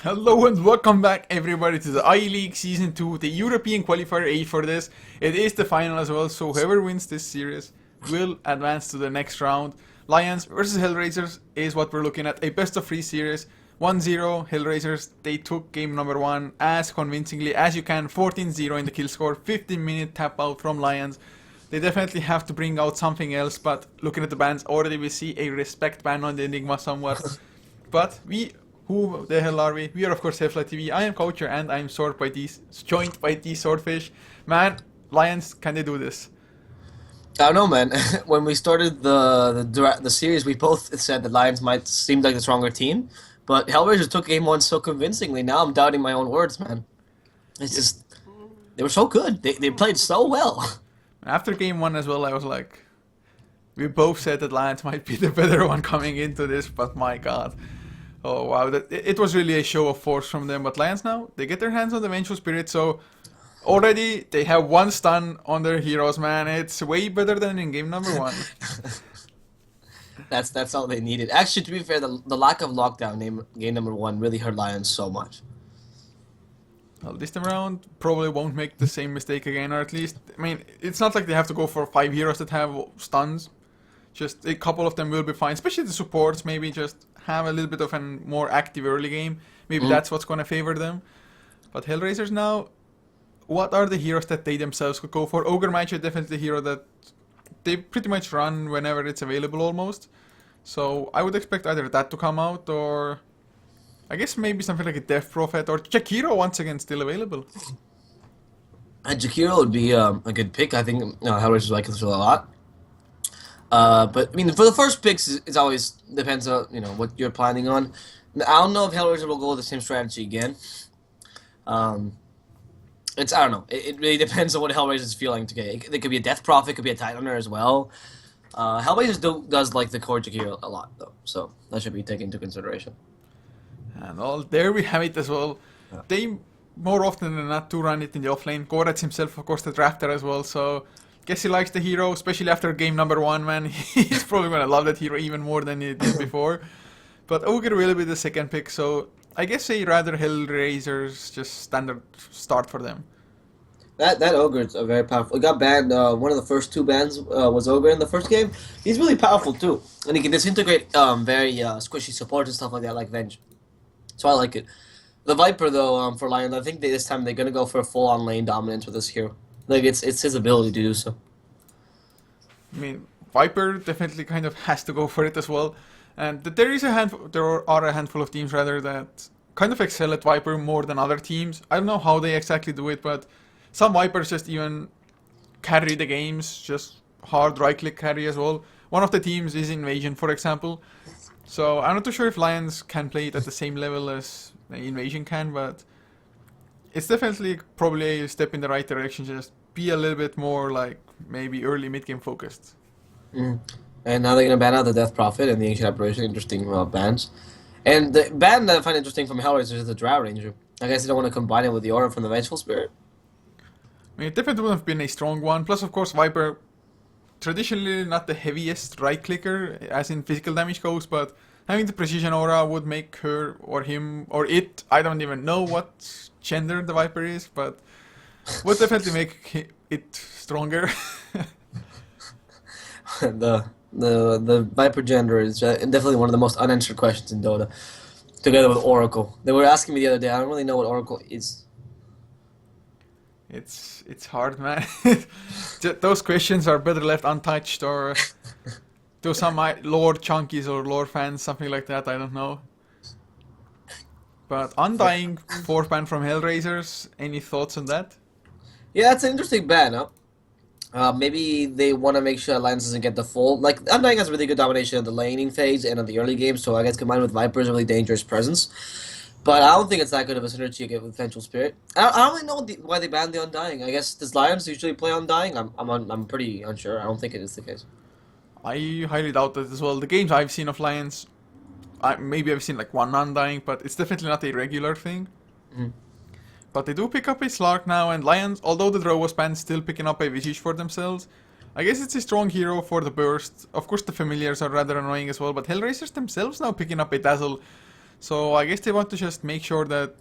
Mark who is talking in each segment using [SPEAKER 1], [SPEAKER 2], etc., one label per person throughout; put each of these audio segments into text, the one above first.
[SPEAKER 1] Hello and welcome back everybody to the I-League Season 2, the European Qualifier 8 for this. It is the final as well, so whoever wins this series will advance to the next round. Lions versus HellRaisers is what we're looking at, a best of 3 series. 1-0, HellRaisers, they took game number 1 as convincingly as you can, 14-0 in the kill score, 15-minute tap out from Lions. They definitely have to bring out something else, but looking at the bans, already we see a respect ban on the Enigma somewhat. But who the hell are we? We are of course HeflaTV. I am Coacher and I'm joined by these swordfish. Man, Lions, can they do this?
[SPEAKER 2] I don't know, man. When we started the series, we both said the Lions might seem like the stronger team, but HellRaisers took game one so convincingly. Now I'm doubting my own words, man. It's just they were so good. They played so well.
[SPEAKER 1] After game 1 as well, I was like, we both said that Lions might be the better one coming into this, but my god. Oh wow, it was really a show of force from them. But Lions now, they get their hands on the Vengeful Spirit, so already they have one stun on their heroes, man. It's way better than in game number 1.
[SPEAKER 2] That's all they needed. Actually, to be fair, the lack of lockdown game number one really hurt Lions so much.
[SPEAKER 1] Well, this time around, probably won't make the same mistake again, or at least, I mean, it's not like they have to go for 5 heroes that have stuns. Just a couple of them will be fine, especially the supports, maybe just have a little bit of a more active early game. Maybe that's what's going to favor them. But HellRaisers now, what are the heroes that they themselves could go for? Ogre Mage is definitely the hero that they pretty much run whenever it's available almost. So I would expect either that to come out, or I guess maybe something like a Death Prophet, or Jakiro once again still available.
[SPEAKER 2] Jakiro would be a good pick. I think HellRaisers like this a lot. But I mean, for the first picks, it's always depends on what you're planning on. I don't know if HellRaiser will go with the same strategy again. I don't know. It really depends on what HellRaiser is feeling today. It could be a Death Prophet, it could be a Titlaner as well. HellRaiser does like the core Jakiro a lot though, so that should be taken into consideration.
[SPEAKER 1] And all there we have it as well.
[SPEAKER 2] Yeah.
[SPEAKER 1] They more often than not do run it in the offlane. Goratz himself, of course, the drafter as well. So guess he likes the hero, especially after game number 1, man. He's probably gonna love that hero even more than he did before. But Ogre will be the second pick, so I guess a rather HellRaisers just standard start for them.
[SPEAKER 2] That Ogre is very powerful. It got banned. One of the first 2 bans was Ogre in the first game. He's really powerful too, and he can disintegrate very squishy support and stuff like that, like Venge. So I like it. The Viper though, for Lions, I think this time they're gonna go for a full-on lane dominance with this hero. Like it's his ability to do so.
[SPEAKER 1] I mean, Viper definitely kind of has to go for it as well. And there are a handful of teams rather that kind of excel at Viper more than other teams. I don't know how they exactly do it, but some Vipers just even carry the games, just hard right-click carry as well. One of the teams is Invasion, for example. So I'm not too sure if Lions can play it at the same level as Invasion can, but it's definitely probably a step in the right direction. Just be a little bit more like maybe early mid-game focused.
[SPEAKER 2] And now they're gonna ban out the Death Prophet and the Ancient Apparition. Interesting bans. And the ban that I find interesting from HellRaiser is the Drow Ranger. I guess they don't want to combine it with the Aura from the Vengeful Spirit.
[SPEAKER 1] I mean, it definitely would have been a strong one. Plus, of course, Viper, traditionally not the heaviest right clicker, as in physical damage goes, but having the precision aura would make her, or him, or it, I don't even know what gender the Viper is, but would definitely make it stronger.
[SPEAKER 2] The Viper gender is definitely one of the most unanswered questions in Dota, together with Oracle. They were asking me the other day, I don't really know what Oracle is.
[SPEAKER 1] It's hard, man. Those questions are better left untouched, or to some lore chunkies or lore fans, something like that. I don't know. But Undying 4th ban from HellRaisers. Any thoughts on that?
[SPEAKER 2] Yeah, that's an interesting ban, huh? Maybe they want to make sure Alliance doesn't get the full. Like, Undying has really good domination in the laning phase and in the early game, so I guess combined with Viper's a really dangerous presence. But I don't think it's that good of a synergy again with Vengeful Spirit. I don't really know why they banned the Undying. I guess does Lions usually play Undying? I'm pretty unsure. I don't think it is the case.
[SPEAKER 1] I highly doubt that as well. The games I've seen of Lions, maybe I've seen like one Undying, but it's definitely not a regular thing. But they do pick up a Slark now, and Lions, although the draw was banned, still picking up a Visage for themselves. I guess it's a strong hero for the burst. Of course, the familiars are rather annoying as well, but HellRaisers themselves now picking up a Dazzle. So I guess they want to just make sure that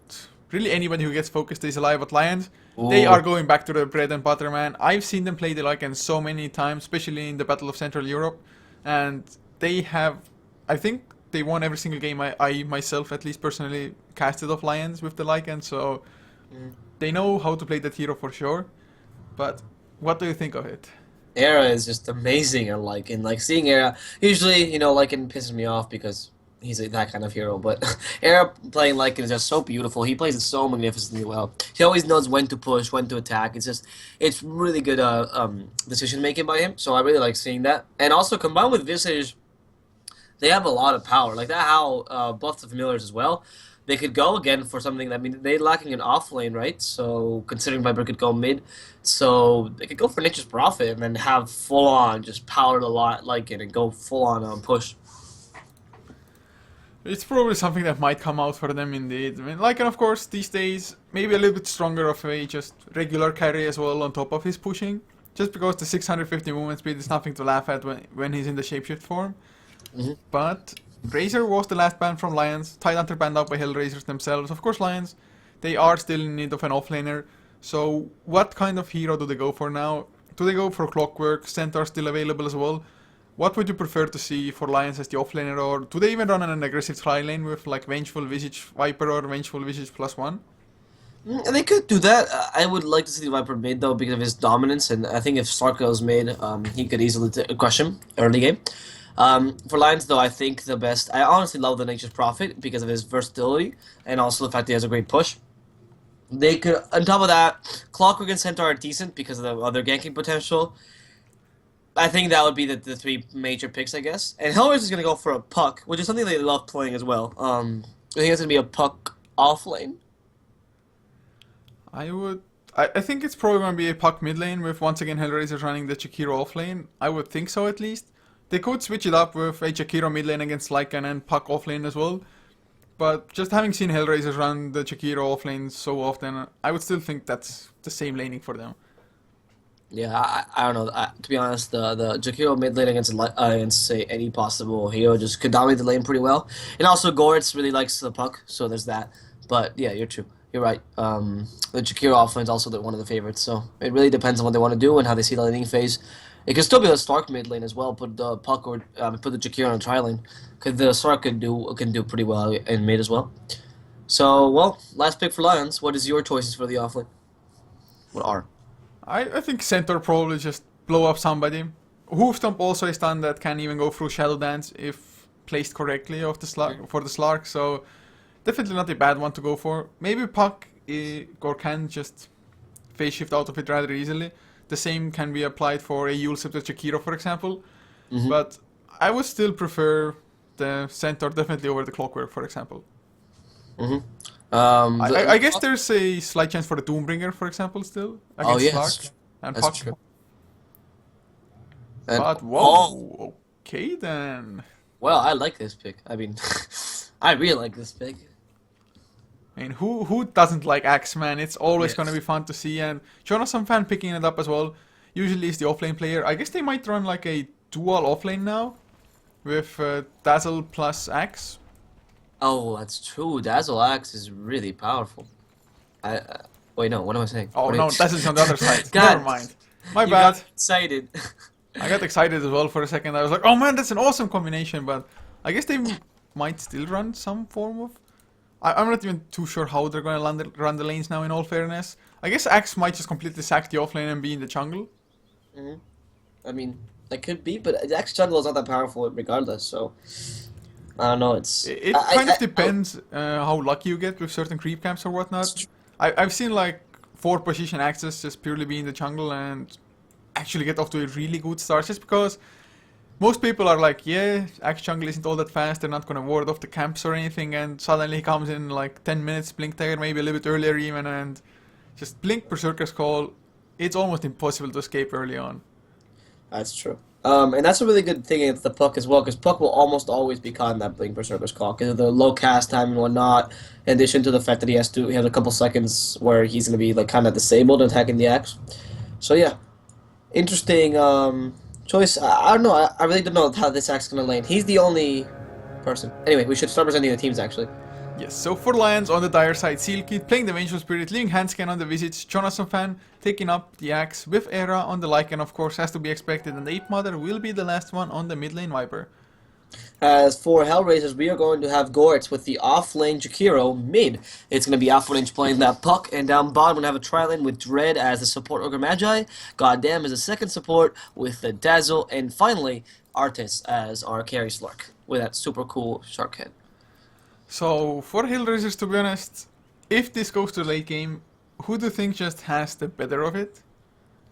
[SPEAKER 1] really anybody who gets focused is alive at Lions. They
[SPEAKER 2] Ooh.
[SPEAKER 1] are going back to the bread and butter, man. I've seen them play the Lycans so many times, especially in the Battle of Central Europe, and they have, I think they won every single game I myself, at least personally, casted off Lions with the Lycans, so
[SPEAKER 2] Mm.
[SPEAKER 1] they know how to play that hero for sure. But what do you think of it?
[SPEAKER 2] Era is just amazing, and like seeing Era. Usually, Lycan pisses me off because he's that kind of hero. But Era playing Lycan is just so beautiful. He plays it so magnificently well. He always knows when to push, when to attack. It's really good decision making by him. So I really like seeing that. And also combined with Visage, they have a lot of power. Like that, how buffed the familiars as well. They could go again for something that, I mean, they're lacking an off lane, right? So considering Viper could go mid, so they could go for Nature's Prophet and then have full on just power a lot like it and go full on push.
[SPEAKER 1] It's probably something that might come out for them indeed. I mean, Lycan, of course, these days, maybe a little bit stronger of a just regular carry as well on top of his pushing. Just because the 650 movement speed is nothing to laugh at when he's in the shapeshift form.
[SPEAKER 2] Hmm.
[SPEAKER 1] But Razor was the last ban from Lions. Tidehunter banned out by HellRaisers themselves. Of course, Lions, they are still in need of an offlaner. So what kind of hero do they go for now? Do they go for Clockwork? Centaur still available as well? What would you prefer to see for Lions as the offlaner, or do they even run an aggressive tri lane with like Vengeful Visage Viper or Vengeful Visage +1?
[SPEAKER 2] They could do that. I would like to see the Viper mid though because of his dominance, and I think if Stark goes mid, he could easily crush him early game. For Lions though, I think the best. I honestly love the Nature's Prophet because of his versatility and also the fact that he has a great push. They could, on top of that, Clockwork and Centaur are decent because of the other ganking potential. I think that would be the three major picks, I guess. And HellRaisers is going to go for a Puck, which is something they love playing as well. I think it's going to be a Puck off lane.
[SPEAKER 1] I think it's probably going to be a Puck mid lane with once again HellRaisers running the Chikiro off lane. I would think so at least. They could switch it up with a Chikiro mid lane against Lycan and Puck off lane as well. But just having seen HellRaisers run the Chikiro off lane so often, I would still think that's the same laning for them.
[SPEAKER 2] Yeah, I don't know. To be honest, the Jakiro mid lane against say any possible hero just could dominate the lane pretty well. And also Goritz really likes the Puck, so there's that. But yeah, you're true. You're right. The Jakiro offlane is also one of the favorites, so it really depends on what they want to do and how they see the laning phase. It could still be the Stark mid lane as well. Put the Puck or put the Jakiro on tri lane, because the Stark can do pretty well in mid as well. So well, last pick for Lions. What is your choices for the offlane? What are?
[SPEAKER 1] I think Centaur probably just blow up somebody. Hoofstomp also a stun that can even go through Shadow Dance if placed correctly of the for the Slark, so definitely not a bad one to go for. Maybe Puck or can just phase shift out of it rather easily. The same can be applied for a Yule Scepter Chikiro, for example.
[SPEAKER 2] Mm-hmm.
[SPEAKER 1] But I would still prefer the Centaur definitely over the Clockwork, for example.
[SPEAKER 2] Mm-hmm.
[SPEAKER 1] I guess there's a slight chance for the Doombringer, for example, still against Slark and
[SPEAKER 2] that's
[SPEAKER 1] Puck.
[SPEAKER 2] true. And,
[SPEAKER 1] But whoa, okay then.
[SPEAKER 2] well, I like this pick. I mean, I really like this pick.
[SPEAKER 1] I mean, who doesn't like Axe, man? It's always
[SPEAKER 2] Yes.
[SPEAKER 1] gonna be fun to see, and Jonas, some fan picking it up as well. Usually is the offlane player. I guess they might run like a dual offlane now with Dazzle plus Axe.
[SPEAKER 2] Oh, that's true. Dazzle Axe is really powerful. Wait, no. What am I saying?
[SPEAKER 1] Oh
[SPEAKER 2] What
[SPEAKER 1] no,
[SPEAKER 2] is-
[SPEAKER 1] Dazzle's on the other side.
[SPEAKER 2] God,
[SPEAKER 1] Never mind. My
[SPEAKER 2] you
[SPEAKER 1] bad.
[SPEAKER 2] got excited.
[SPEAKER 1] I got excited as well for a second. I was like, oh man, that's an awesome combination. But I guess they might still run some form of. I'm not even too sure how they're going to run the lanes now, in all fairness. I guess Axe might just completely sack the offlane and be in the jungle.
[SPEAKER 2] Mhm. I mean, that could be, but Axe jungle is not that powerful regardless. So I don't know.
[SPEAKER 1] It kind of depends how lucky you get with certain creep camps or whatnot. I've seen like 4 position Axes just purely be in the jungle and actually get off to a really good start, just because most people are like, yeah, Axe jungle isn't all that fast, they're not going to ward off the camps or anything, and suddenly he comes in like 10 minutes, Blink Dagger, maybe a little bit earlier even, and just Blink Berserker's Call. It's almost impossible to escape early on.
[SPEAKER 2] That's true. And that's a really good thing against the Puck as well, because Puck will almost always be caught in that Blink Berserker's Call because of the low cast time and whatnot. In addition to the fact that he has a couple seconds where he's going to be like kind of disabled and attacking the Axe. So yeah, interesting choice. I don't know. I really don't know how this Axe is going to lane. He's the only person. Anyway, we should start presenting the teams actually.
[SPEAKER 1] Yes, so for Lions on the dire side, Sealkid playing the Vengeful Spirit, leaving Handscan on the Visage, Jonathan Fan taking up the Axe with Era on the Lycan, of course, has to be expected, and the Ape Mother will be the last one on the mid lane Viper.
[SPEAKER 2] As for HellRaisers, we are going to have Goretz with the off-lane Jakiro mid. It's going to be Alpha playing that puck, and down bottom we're going to have a tri-lane with Dread as the support Ogre Magi, Goddamn as the second support with the Dazzle, and finally Artis as our carry Slurk with that super cool shark head.
[SPEAKER 1] So for HellRaisers, to be honest, if this goes to late game, who do you think just has the better of it?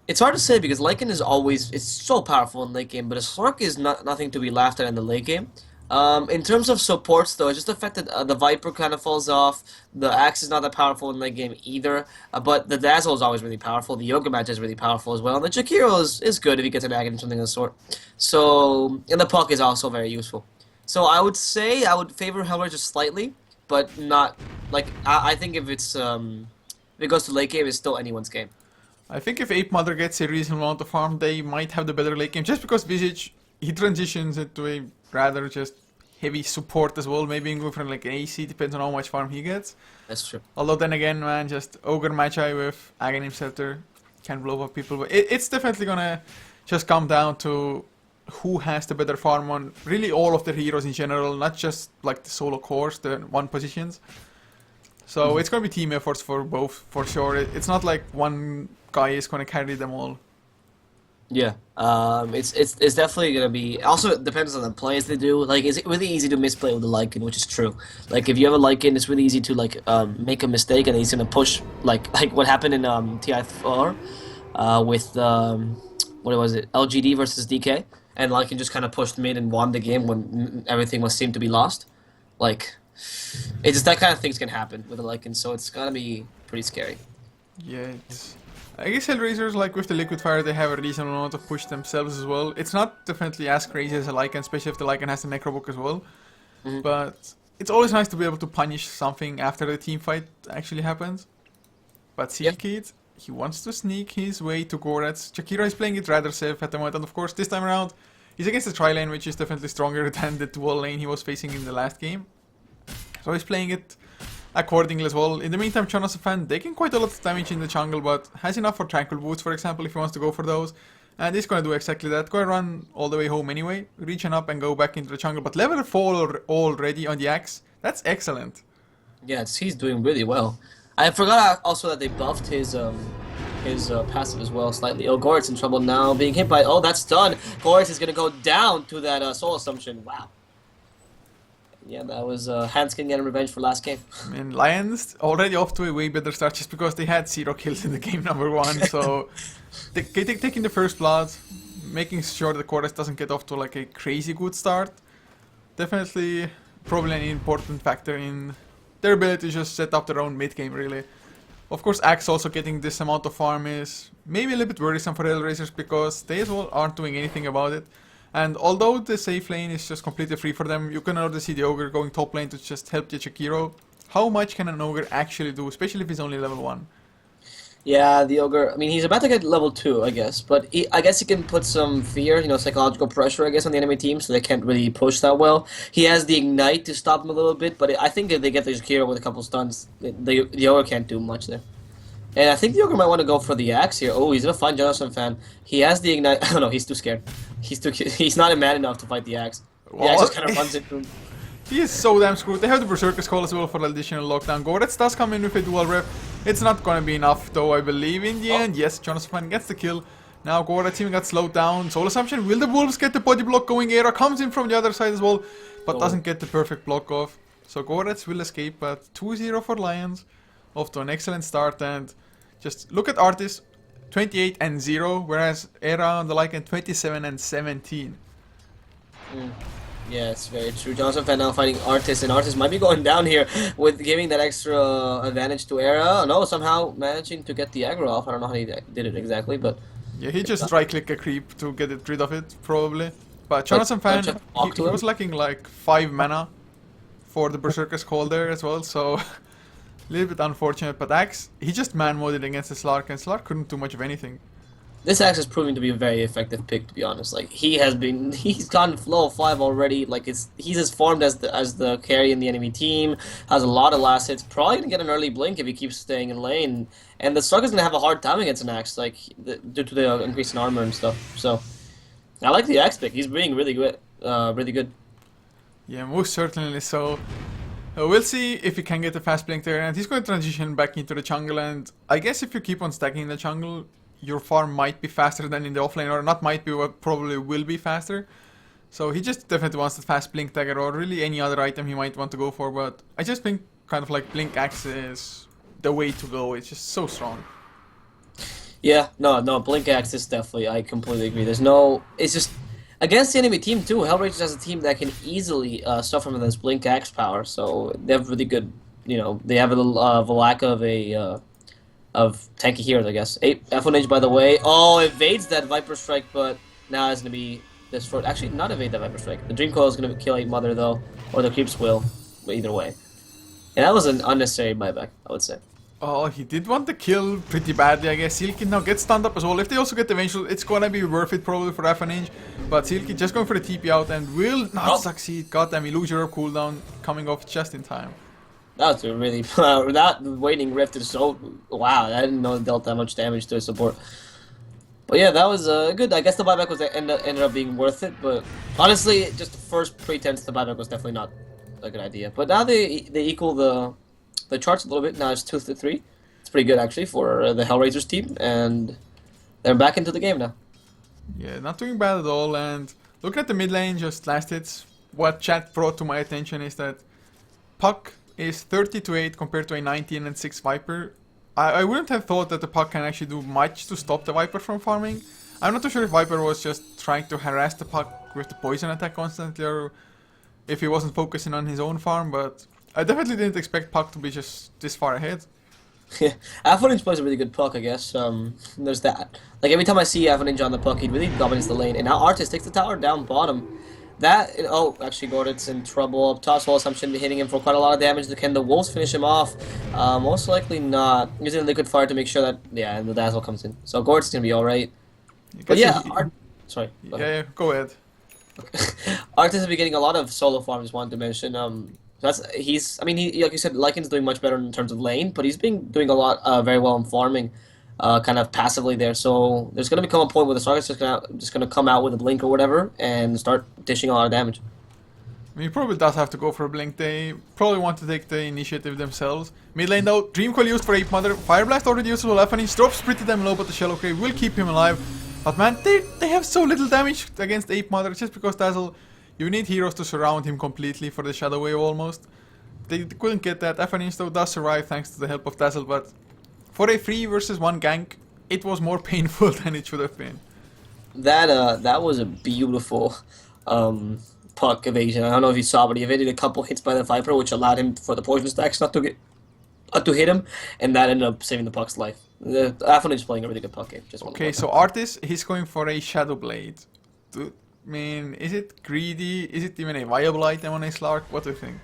[SPEAKER 2] It's hard to say because Lycan is always it's so powerful in late game, but a Slurk is nothing to be laughed at in the late game. In terms of supports, though, it's just the fact that the Viper kind of falls off. The Axe is not that powerful in late game either, but the Dazzle is always really powerful. The Yoga Match is really powerful as well, and the Jakiro is good if he gets an Aghanim, something of the sort. So, and the Puck is also very useful. So I would say I would favor HellRaisers slightly, but not like I think if it's if it goes to late game, it's still anyone's game.
[SPEAKER 1] I think if Ape Mother gets a reasonable amount of farm, they might have the better late game, just because Visage, he transitions into a rather just heavy support as well, maybe going for like an AC, depends on how much farm he gets.
[SPEAKER 2] That's true.
[SPEAKER 1] Although then again, man, just Ogre Magi with Aghanim Scepter can blow up people, but it's definitely gonna just come down to who has the better farm on really all of the heroes in general, not just like the solo cores, the one positions. So it's gonna be team efforts for both, for sure. It's not like one guy is gonna carry them all.
[SPEAKER 2] Yeah, it's definitely gonna be. Also, it depends on the plays they do. Like, is it really easy to misplay with the Lycan, which is true. Like, if you have a Lycan, it's really easy to like make a mistake, and he's gonna push like what happened in TI4 with what was it, LGD versus DK, and Lycan just kind of pushed mid and won the game when everything was seemed to be lost. Like, it's just that kind of things can happen with the Lycan, so it's gonna be pretty scary.
[SPEAKER 1] Yeah, I guess HellRaisers, like with the Liquid Fire, they have a reasonable amount of push themselves as well. It's not definitely as crazy as a Lycan, especially if the Lycan has the Necrobook as well. But it's always nice to be able to punish something after the team fight actually happens. But Sealkid, he wants to sneak his way to Goretz. Jakiro is playing it rather safe at the moment, and of course this time around, he's against the tri-lane, which is definitely stronger than the dual lane he was facing in the last game. So he's playing it accordingly as well. In the meantime, Chonos Fan taking quite a lot of damage in the jungle, but has enough for Tranquil Boots, for example, if he wants to go for those. And he's going to do exactly that. Going to run all the way home anyway, reaching up and go back into the jungle. But level 4 already on the Axe, that's excellent.
[SPEAKER 2] Yeah, he's doing really well. I forgot also that they buffed his passive as well slightly. Oh, Goretz in trouble now, being hit by... Oh, that's done. Goretz is going to go down to that Soul Assumption. Wow. Yeah, that was Hanskin getting revenge for last game.
[SPEAKER 1] And Lions already off to a way better start just because they had 0 kills in the game number 1. So taking the first blood, making sure the Chorus doesn't get off to like a crazy good start. Definitely probably an important factor in their ability to just set up their own mid game really. Of course, Axe also getting this amount of farm is maybe a little bit worrisome for HellRaisers because they as well aren't doing anything about it. And although the safe lane is just completely free for them, you can already see the Ogre going top lane to just help the Jakiro. How much can an Ogre actually do, especially if he's only level 1?
[SPEAKER 2] Yeah, the Ogre, I mean, he's about to get level 2, I guess. But I guess he can put some fear, psychological pressure, I guess, on the enemy team, so they can't really push that well. He has the Ignite to stop him a little bit, but I think if they get the Jakiro with a couple stuns, the Ogre can't do much there. And I think the Ogre might want to go for the Axe here. Oh, he's gonna find Jonathan Fan. He has the Ignite. Oh no, he's too scared. He's not mad enough to fight the Axe. The Axe just kind of runs into him.
[SPEAKER 1] He is so damn screwed. They have the Berserker's Call as well for the additional lockdown. Goretz does come in with a dual rep. It's not gonna be enough though, I believe, in the end. Yes, Jonathan Fan gets the kill. Now Goretz even got slowed down. Soul Assumption, will the Wolves get the body block going? Era comes in from the other side as well, but doesn't get the perfect block off. So Goretz will escape, but 2-0 for Lions. Off to an excellent start, and just look at Artis, 28 and 0, whereas Era on the Lycan 27 and 17.
[SPEAKER 2] Yeah, it's very true. Jonathan Fan now fighting Artis, and Artis might be going down here with giving that extra advantage to Era. No, somehow managing to get the aggro off. I don't know how he did it exactly, but...
[SPEAKER 1] Yeah, he just right-click a creep to get rid of it, probably. But Jonathan Fan, he was lacking like 5 mana for the Berserker's Call there as well, so... A little bit unfortunate, but Axe, he just man-moded against the Slark, and Slark couldn't do much of anything.
[SPEAKER 2] This axe is proving to be a very effective pick, to be honest. Like he's gotten flow 5 already. Like he's as farmed as the carry in the enemy team. Has a lot of last hits. Probably gonna get an early blink if he keeps staying in lane. And the Slug is gonna have a hard time against an axe, like due to the increase in armor and stuff. So I like the axe pick. He's being really good. Really good.
[SPEAKER 1] Yeah, most certainly so. We'll see if he can get a fast blink there, and he's going to transition back into the jungle. And I guess if you keep on stacking in the jungle, your farm might be faster than in the offlane, or not might be, but probably will be faster. So he just definitely wants the fast blink dagger, or really any other item he might want to go for. But I just think kind of like blink axe is the way to go. It's just so strong.
[SPEAKER 2] Yeah, no, blink axe is definitely. I completely agree. It's just against the enemy team too. HellRaisers has a team that can easily suffer from this blink axe power. So they have really good. They have a little of a lack of a. Of tanky heroes, I guess. 8 F1H, by the way. Oh, evades that Viper Strike, but now it's going to be destroyed. Actually, not evade that Viper Strike. The Dream Coil is going to kill 8 Mother, though. Or the Creeps will. But either way. And that was an unnecessary buyback, I would say.
[SPEAKER 1] Oh, he did want the kill pretty badly, I guess. Silky now gets stunned up as well. If they also get the eventual, it's going to be worth it probably for F1H. But Silky just going for the TP out and will not succeed. Goddamn, you lose your cooldown coming off just in time.
[SPEAKER 2] That was really that waiting rift is so wow. I didn't know it dealt that much damage to his support. But yeah, that was good. I guess the buyback was ended up being worth it. But honestly, just the first pretense, the buyback was definitely not a good idea. But now they equal the charts a little bit. Now it's 2-3. It's pretty good actually for the HellRaisers team, and they're back into the game now.
[SPEAKER 1] Yeah, not doing bad at all. And looking at the mid lane, just last hits. What chat brought to my attention is that Puck is 30-8 compared to a 19-6 Viper. I wouldn't have thought that the Puck can actually do much to stop the Viper from farming. I'm not too sure if Viper was just trying to harass the Puck with the poison attack constantly, or if he wasn't focusing on his own farm, but I definitely didn't expect Puck to be just this far ahead.
[SPEAKER 2] Yeah, F1H plays a really good Puck, I guess. There's that. Like every time I see F1H on the Puck, he really dominates the lane. And now Artist takes the tower down bottom. Actually, Gordon's in trouble. Toss Wall Assumption be hitting him for quite a lot of damage. Can the Wolves finish him off? Most likely not. Using Liquid Fire to make sure that, yeah, and the Dazzle comes in. So Gordon's gonna be alright. But yeah, sorry.
[SPEAKER 1] Yeah, go ahead.
[SPEAKER 2] Okay. Artist has been getting a lot of solo farms, wanted to mention. Like you said, Lycan's doing much better in terms of lane, but he's been doing a lot, very well in farming. Kind of passively there, so there's gonna become a point where the Stargate is just gonna come out with a blink or whatever and start dishing a lot of damage.
[SPEAKER 1] I mean, he probably does have to go for a blink. They probably want to take the initiative themselves. Mid lane though, Dream Coil used for Ape Mother, Fire Blast already used for F1H, drops pretty damn low, but the Shallow Grave will keep him alive. But man, they have so little damage against Ape Mother just because Dazzle. You need heroes to surround him completely for the Shadow Wave almost. They couldn't get that. F1H though does survive thanks to the help of Dazzle, but for a 3 versus 1 gank, it was more painful than it should have been.
[SPEAKER 2] That was a beautiful Puck evasion. I don't know if you saw, but he evaded a couple hits by the Viper, which allowed him for the poison stacks not to hit him, and that ended up saving the Puck's life. The F1 is playing a really good Puck game.
[SPEAKER 1] Okay, so Artist, he's going for a Shadow Blade. I mean, is it greedy? Is it even a viable item on a Slark? What do you think?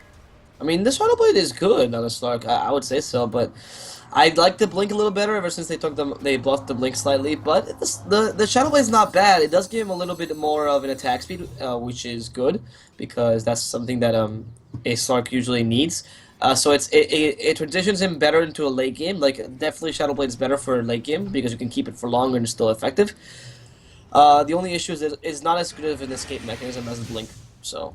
[SPEAKER 2] I mean, the Shadow Blade is good on a Slark. I would say so, but I'd like the blink a little better ever since they buffed the blink slightly. But the Shadow Blade is not bad. It does give him a little bit more of an attack speed, which is good because that's something that a Slark usually needs. So it transitions him better into a late game. Like definitely Shadow Blade is better for a late game because you can keep it for longer and it's still effective. The only issue is that it's not as good of an escape mechanism as the blink. So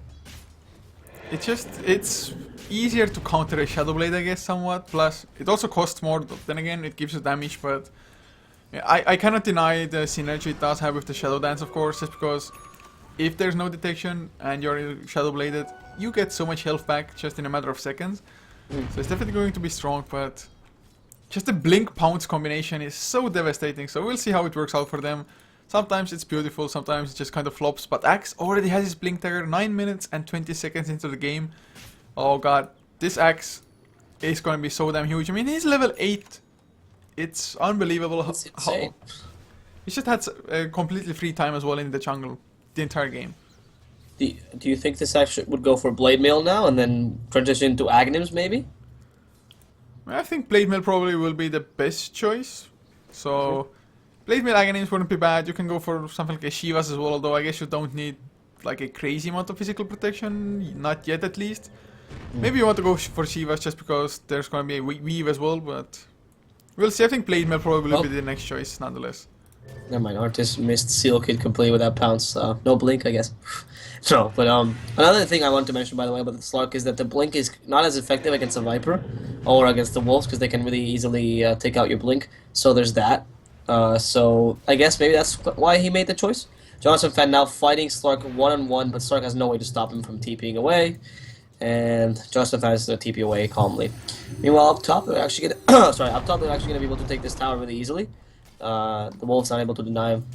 [SPEAKER 1] it's easier to counter a Shadow Blade, I guess, somewhat. Plus, it also costs more. Then again, it gives you damage, but I cannot deny the synergy it does have with the Shadow Dance, of course, just because if there's no detection and you're Shadow Bladed, you get so much health back just in a matter of seconds. So it's definitely going to be strong, but just the Blink Pounce combination is so devastating. So we'll see how it works out for them. Sometimes it's beautiful, sometimes it just kind of flops. But Axe already has his Blink Dagger 9 minutes and 20 seconds into the game. Oh god, this Axe is going to be so damn huge. I mean, he's level 8. It's unbelievable how... He just had completely free time as well in the jungle the entire game.
[SPEAKER 2] Do you think this actually would go for Blade Mail now and then transition into Aghanims maybe?
[SPEAKER 1] I think Blade Mail probably will be the best choice. So Blade Mail Aghanim's wouldn't be bad. You can go for something like a Shivas as well, although I guess you don't need like a crazy amount of physical protection, not yet at least. Maybe you want to go for Shivas just because there's going to be a weave as well, but we'll see. I think Blade Mail probably will be the next choice nonetheless.
[SPEAKER 2] Never mind, Artist missed Seal Kid completely with that pounce. No blink, I guess. So, but another thing I want to mention, by the way, about the Slark is that the blink is not as effective against a Viper or against the Wolves because they can really easily take out your blink. So there's that. So I guess maybe that's why he made the choice. Jonathan Fan now fighting Slark one-on-one, but Slark has no way to stop him from TPing away. And Jonathan Fan is going to TP away calmly. Meanwhile, up top, they're actually gonna up top they're actually going to be able to take this tower really easily. The Wolves not able to deny him.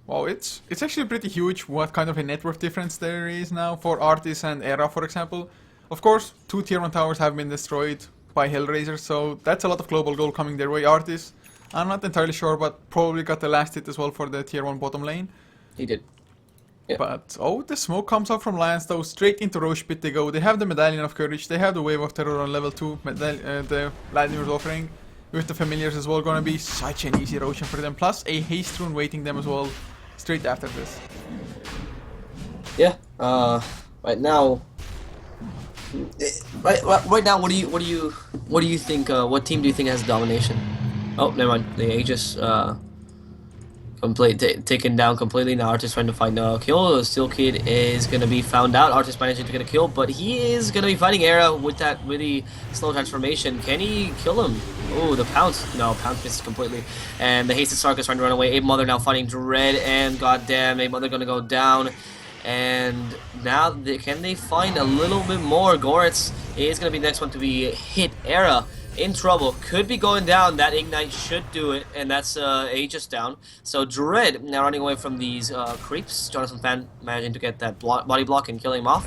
[SPEAKER 1] Wow, it's actually pretty huge what kind of a net worth difference there is now for Artis and Era, for example. Of course, 2 tier 1 towers have been destroyed by HellRaisers, so that's a lot of global gold coming their way. Artis, I'm not entirely sure, but probably got the last hit as well for the tier 1 bottom lane.
[SPEAKER 2] He did. Yeah.
[SPEAKER 1] But, oh, the smoke comes out from Lions though, straight into Roche Pit they go. They have the Medallion of Courage, they have the Wave of Terror on level 2, the Vladimir's offering. With the familiars as well, gonna be such an easy Roshan for them. Plus a haste rune waiting them as well, straight after this.
[SPEAKER 2] Yeah. Right now. Right now, what do you think? What team do you think has domination? Oh, never mind. The Aegis taken down completely. Now Artist trying to find a kill. Steel Kid is gonna be found out. Artist managing to get a kill, but he is gonna be fighting Era with that really slow transformation. Can he kill him? Oh, the pounce. No, pounce misses completely. And the hasted Sark is trying to run away. Ape Mother now fighting Dread, and goddamn, Ape Mother gonna go down. And now can they find a little bit more? Goretz is gonna be the next one to be hit. Era in trouble, could be going down. That Ignite should do it, and that's Aegis down. So Dread now running away from these creeps. Jonathan Fan managing to get that body block and killing him off.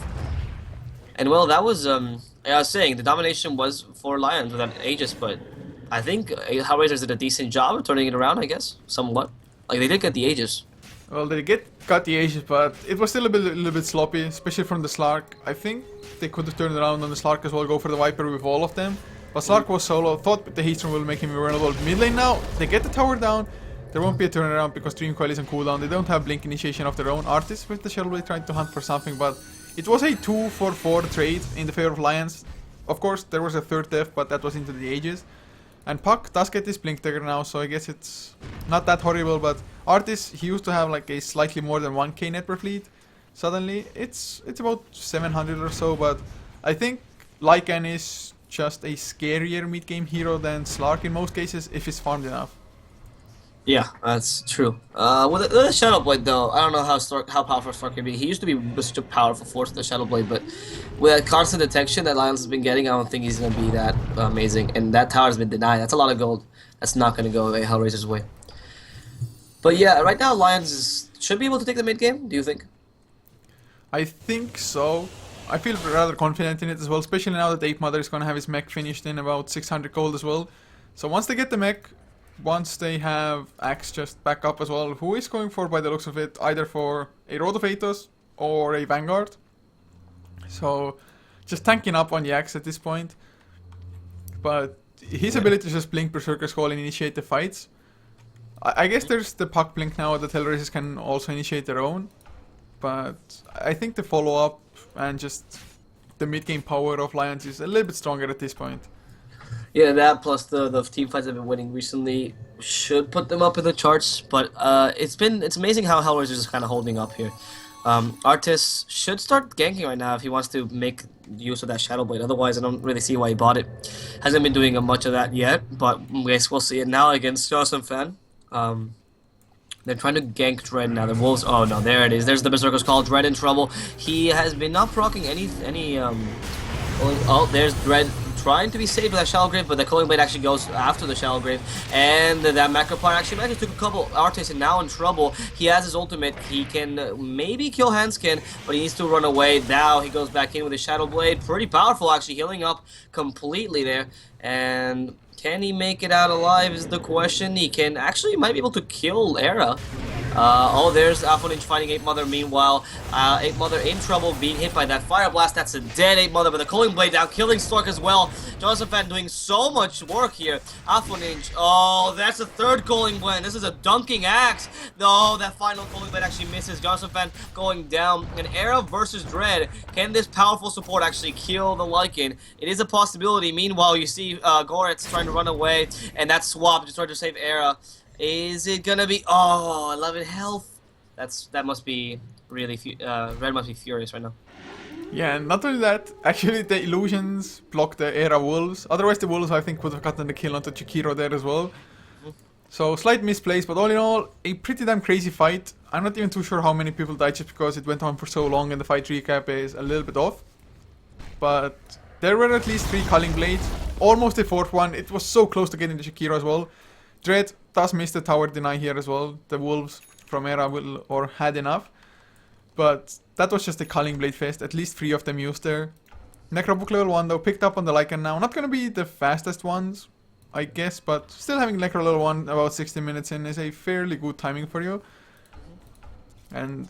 [SPEAKER 2] And well, that was I was saying the domination was for Lions with that Aegis, but I think HellRaisers did a decent job of turning it around. I guess somewhat. Like they did get the Aegis.
[SPEAKER 1] Well, they got the Aegis, but it was still a little bit sloppy, especially from the Slark. I think they could have turned around on the Slark as well, go for the Viper with all of them. But Slark was solo, thought the haste rune will make him invulnerable. Mid lane now, they get the tower down. There won't be a turnaround because Dream Coil is on cooldown. They don't have blink initiation of their own. Artist with the Shadow Blade trying to hunt for something, but it was a 2-4-4 trade in the favor of Lions. Of course, there was a third death, but that was into the Aegis. And Puck does get his blink dagger now, so I guess it's not that horrible, but Artist, he used to have like a slightly more than 1k net per fleet. Suddenly, it's about 700 or so, but I think Lycan is just a scarier mid-game hero than Slark in most cases, if he's farmed enough.
[SPEAKER 2] Yeah, that's true. With the Shadow Blade, though, I don't know how powerful Slark can be. He used to be such a powerful force with the Shadow Blade, but with that constant detection that Lions has been getting, I don't think he's going to be that amazing. And that tower has been denied. That's a lot of gold. That's not going to go away HellRaiser's way. But yeah, right now Lions should be able to take the mid-game, do you think?
[SPEAKER 1] I think so. I feel rather confident in it as well, especially now that Ape Mother is going to have his mech finished in about 600 gold as well. So once they get the mech, once they have Axe just back up as well, who is going for, by the looks of it, either for a Road of Athos or a Vanguard. So just tanking up on the Axe at this point. But his ability to just blink Berserker's Call and initiate the fights. I guess there's the Puck blink now that HellRaisers can also initiate their own. But I think the follow-up and just the mid-game power of Lions is a little bit stronger at this point.
[SPEAKER 2] Yeah, that plus the team fights they've been winning recently should put them up in the charts. But it's amazing how HellRaisers is kind of holding up here. Artis should start ganking right now if he wants to make use of that Shadow Blade. Otherwise, I don't really see why he bought it. Hasn't been doing much of that yet, but I guess we'll see it now against Jonathan Fan. They're trying to gank Dread now. The Wolves. Oh no, there it is. There's the Berserker's Call. Dread in trouble. He has been not proccing any. Oh, there's Dread trying to be saved with that Shallow Grave, but the Culling Blade actually goes after the Shallow Grave, and that Macropart actually took a couple. Artis is now in trouble. He has his ultimate. He can maybe kill Hanskin, but he needs to run away. Now he goes back in with his Shadow Blade. Pretty powerful, actually, healing up completely there. And can he make it out alive is the question. He might be able to kill Era. Oh, there's Alpha Ninja fighting Ape Mother. Meanwhile, Ape Mother in trouble, being hit by that Fire Blast. That's a dead Ape Mother, but the Cooling Blade down, killing Stork as well. Joseph Fan doing so much work here. Alpha Ninja, oh, that's a third Cooling Blade. This is a dunking axe. No, that final Cooling Blade actually misses. Joseph Fan going down. An Era versus Dread. Can this powerful support actually kill the Lycan? It is a possibility. Meanwhile, you see Goretz trying to run away, and that swap just trying to save Era. Is it gonna be? Oh, 11 health. That must be really. Red must be furious right now.
[SPEAKER 1] Yeah, and not only that, actually the illusions blocked the Era Wolves. Otherwise, the Wolves I think would have gotten the kill onto Chikiro there as well. So slight misplace, but all in all, a pretty damn crazy fight. I'm not even too sure how many people died just because it went on for so long, and the fight recap is a little bit off. But there were at least 3 Culling Blades, almost a 4th one. It was so close to getting the Chikiro as well. Dread does miss the tower deny here as well. The Wolves from Era will or had enough. But that was just a Culling Blade fest. At least 3 of them used there. Necrobook level 1 though, picked up on the Lycan now. Not gonna be the fastest ones, I guess, but still having Necro level 1 about 60 minutes in is a fairly good timing for you. And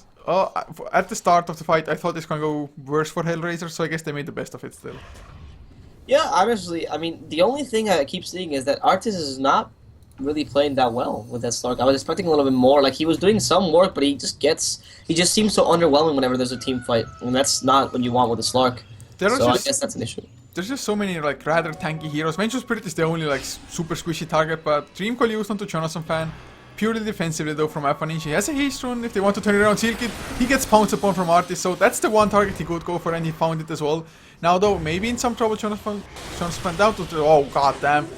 [SPEAKER 1] at the start of the fight, I thought it's gonna go worse for HellRaisers, so I guess they made the best of it still.
[SPEAKER 2] Yeah, honestly, I mean, the only thing I keep seeing is that Artis is not really playing that well with that Stark. I was expecting a little bit more. Like, he was doing some work, but he just seems so underwhelming whenever there's a team fight, and that's not what you want with a Slark. So I guess that's an issue.
[SPEAKER 1] There's just so many like rather tanky heroes. Venture Spirit is the only like super squishy target, but Dream Coil used onto Jonathan Fan. Purely defensively though from Alpha Ninja. He has a haste rune if they want to turn it around. Seal Kid, he gets pounced upon from Artis, so that's the one target he could go for, and he found it as well. Now though, maybe in some trouble, Jonathan Fan down to oh god damn.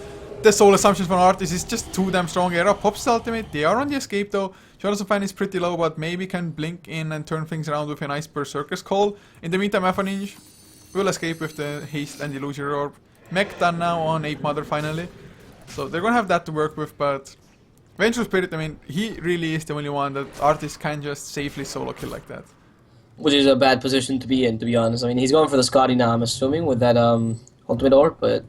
[SPEAKER 1] The soul assumptions from Artis is just too damn strong. Era pops the ultimate. They are on the escape though. Jonathan Fan is pretty low, but maybe can blink in and turn things around with a nice Berserker's Call. In the meantime, Alpha Ninja will escape with the haste and the illusory orb. Mech done now on Ape Mother finally. So they're gonna have that to work with, but Vengeful Spirit, I mean, he really is the only one that Artis can just safely solo kill like that.
[SPEAKER 2] Which is a bad position to be in, to be honest. I mean, he's going for the Scotty now, I'm assuming, with that ultimate orb, but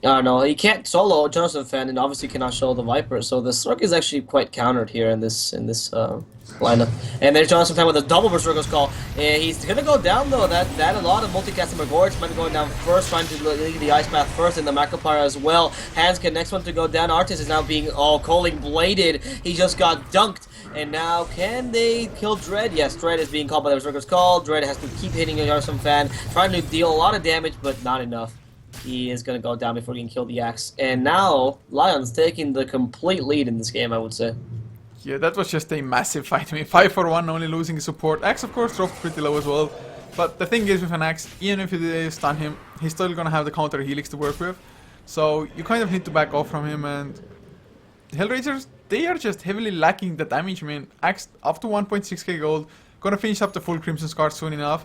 [SPEAKER 2] I don't know. He can't solo Jonathan Fan, and obviously cannot solo the Viper, so the Slurk is actually quite countered here in this lineup. And there's Jonathan Fan with a double Berserker's Call. He's gonna go down though. That a lot of multicasting Magorits might be going down first, trying to lead the Ice Path first, and the Macropyre as well. Hanskin next one to go down. Artis is now being Calling Bladed. He just got dunked. And now, can they kill Dread? Yes, Dread is being called by the Berserker's Call. Dread has to keep hitting Jonathan Fan, trying to deal a lot of damage, but not enough. He is going to go down before he can kill the axe. And now, Lajons taking the complete lead in this game, I would say.
[SPEAKER 1] Yeah, that was just a massive fight. I mean, 5 for 1, only losing support. Axe, of course, dropped pretty low as well. But the thing is, with an axe, even if you stun him, he's still going to have the counter helix to work with. So, you kind of need to back off from him. And HellRaisers, they are just heavily lacking the damage. I mean, axe up to 1.6k gold. Going to finish up the full Crimson Scar soon enough.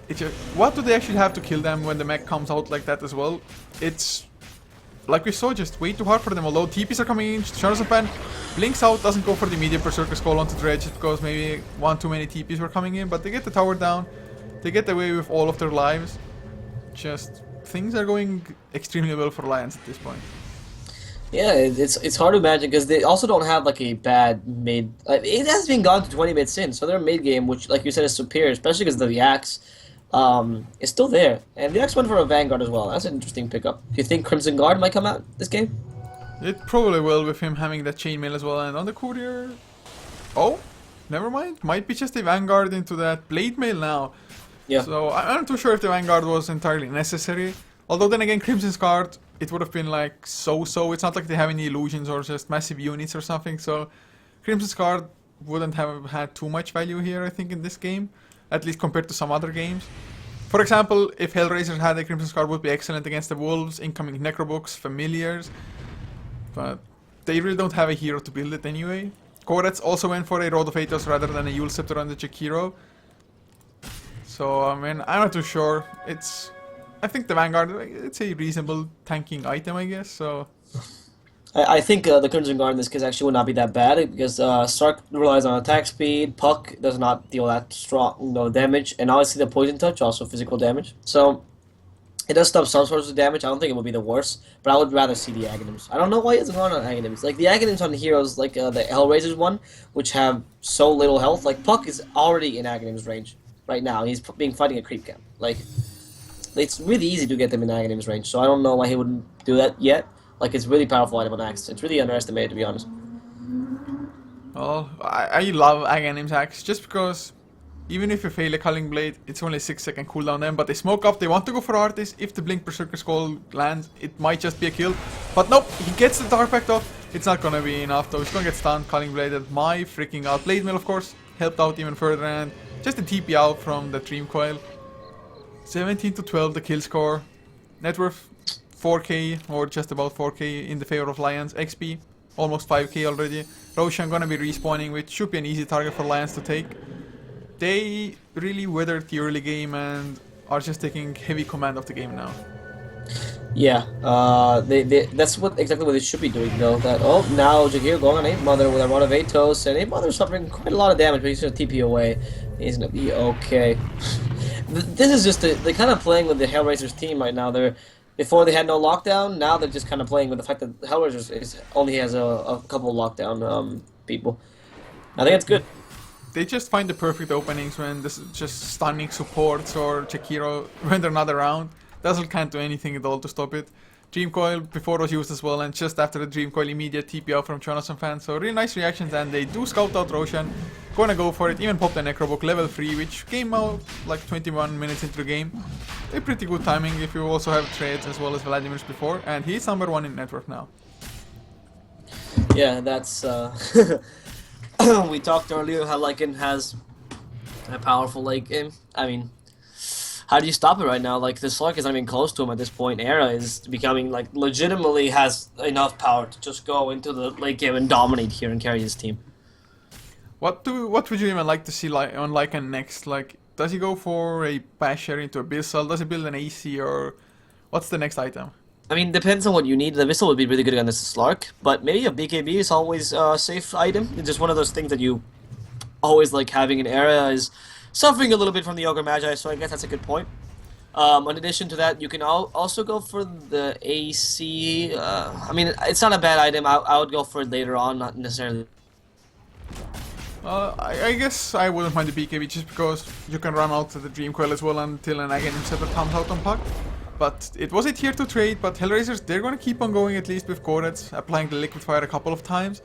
[SPEAKER 1] It's just, what do they actually have to kill them when the mech comes out like that as well? It's, like we saw, just way too hard for them. Although TPs are coming in, Jonathan Fan blinks out, doesn't go for the immediate Berserker's Call onto Dredge just because maybe one too many TPs were coming in. But they get the tower down, they get away with all of their lives. Just, things are going extremely well for Lajons at this point.
[SPEAKER 2] Yeah, it's hard to imagine because they also don't have like a bad mid. It has been gone to 20 minutes in, so their mid game, which like you said is superior, especially because of the axe. Is still there. And the next one for a Vanguard as well. That's an interesting pickup. Do you think Crimson Guard might come out this game?
[SPEAKER 1] It probably will with him having that chainmail as well. And on the courier... Oh, never mind. Might be just a Vanguard into that blade mail now.
[SPEAKER 2] Yeah.
[SPEAKER 1] So I'm not too sure if the Vanguard was entirely necessary. Although then again, Crimson's Guard, it would have been like so-so. It's not like they have any illusions or just massive units or something. So Crimson's Guard wouldn't have had too much value here, I think, in this game. At least compared to some other games. For example, if HellRaisers had a Crimson Scar, would be excellent against the Wolves, incoming Necrobooks, Familiars. But they really don't have a hero to build it anyway. Goretz also went for a Road of Athos rather than a Yule Scepter on the Chikiro. So, I mean, I'm not too sure. I think the Vanguard, it's a reasonable tanking item, I guess, so...
[SPEAKER 2] I think the Crimson Guard in this case actually would not be that bad because Stark relies on attack speed, Puck does not deal that strong damage, and obviously the Poison Touch, also physical damage. So It does stop some sorts of damage. I don't think it would be the worst, but I would rather see the Aghanims. I don't know why he doesn't run on Aghanims. Like, the Aghanims on heroes, like the HellRaisers one, which have so little health. Like, Puck is already in Aghanim's range right now. He's being fighting a creep camp. Like, it's really easy to get them in Aghanim's range, so I don't know why he wouldn't do that yet. Like, it's really powerful item on Axe. It's really underestimated, to be honest.
[SPEAKER 1] Well, I love Aghanim's axe just because even if you fail a Culling Blade, it's only a 6-second cooldown then, but they smoke up, they want to go for Artis. If the Blink Berserker Skull lands, it might just be a kill. But nope, he gets the Dark Pact off. It's not gonna be enough though, he's gonna get stunned, Culling Bladed. My freaking god. Blade Mail, of course, helped out even further, and just a TP out from the Dream Coil. 17 to 12, the kill score. Net worth 4k, or just about 4k in the favor of Lions. XP, almost 5k already. Roshan gonna be respawning, which should be an easy target for Lions to take. They really weathered the early game and are just taking heavy command of the game now.
[SPEAKER 2] Yeah, that's exactly what they should be doing though. Now Jagir going on 8 Mother with a run of 8 toes, and 8 Mother suffering quite a lot of damage, but he's gonna TP away. He's gonna be okay. This is just they're kind of playing with the HellRaisers team right now. Before they had no lockdown, now they're just kind of playing with the fact that HellRaisers only has a couple of lockdown people. I think it's good.
[SPEAKER 1] They just find the perfect openings when this is just stunning supports or Chikiro when they're not around. Dazzle can't do anything at all to stop it. Dream Coil before was used as well, and just after the Dream Coil, immediate TP out from Jonathan fan. So really nice reactions, and they do scout out Roshan. Gonna go for it, even pop the Necrobook level 3, which came out like 21 minutes into the game. A pretty good timing if you also have trades as well as Vladimir's before, and he's number 1 in network now.
[SPEAKER 2] Yeah, that's we talked earlier how Lycan has a powerful late game. I mean, how do you stop it right now? Like, the Slark is not even close to him at this point. Era is becoming, like, legitimately has enough power to just go into the late game and dominate here and carry his team.
[SPEAKER 1] What would you even like to see on Lycan next? Like, does he go for a Basher into Abyssal? Does he build an AC, or what's the next item?
[SPEAKER 2] I mean, depends on what you need. The Abyssal would be really good against the Slark, but maybe a BKB is always a safe item. It's just one of those things that you always like having. An Era is suffering a little bit from the Ogre Magi, so I guess that's a good point. In addition to that, you can also go for the AC. I mean, it's not a bad item. I would go for it later on, not necessarily.
[SPEAKER 1] I guess I wouldn't mind the BKB just because you can run out to the Dream Coil as well until an Aghanim Scepter comes out on Puck. But it was a tier 2 trade, but HellRaisers, they're gonna keep on going at least with Korets, applying the Liquid Fire a couple of times.